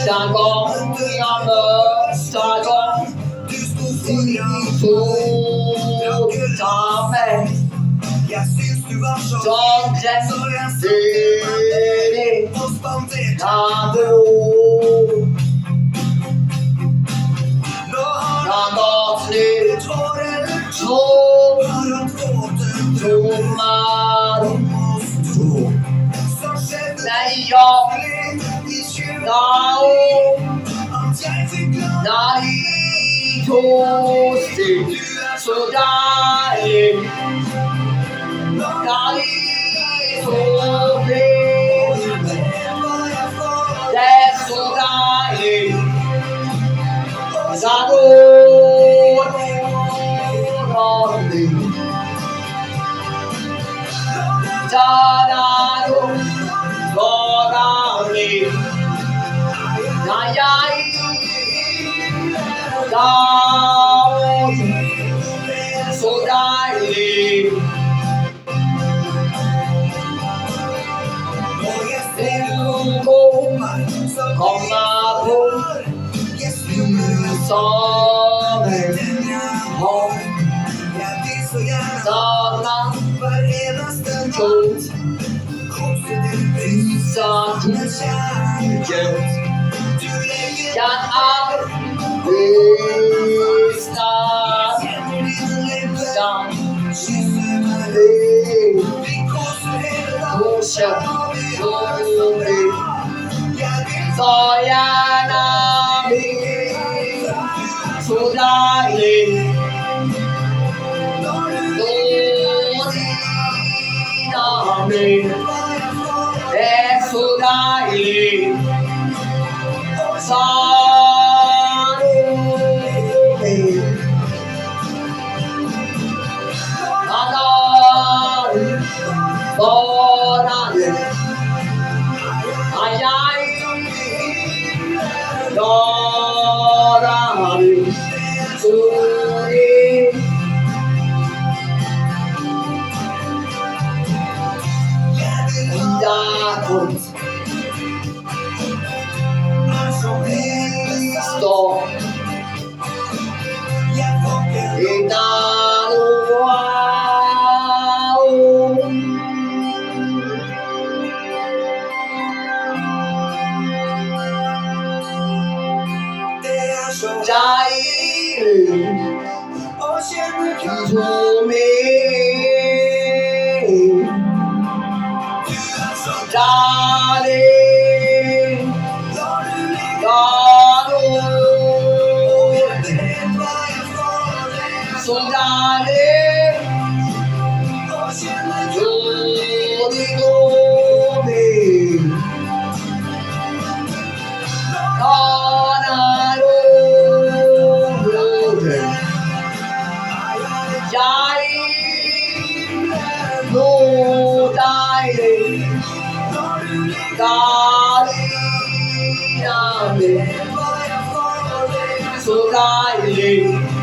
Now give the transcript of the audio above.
Dragon, dragon, ta mig. Som gränsfri nado. Något slut, tomma. När jag när vi tog steg så där när vi tog steg det så där så då so deilig. Komma på som en har samma tråd visa kärleken kan aldrig så gärna blir så dejlig då dina blir är så dejlig så so deilig.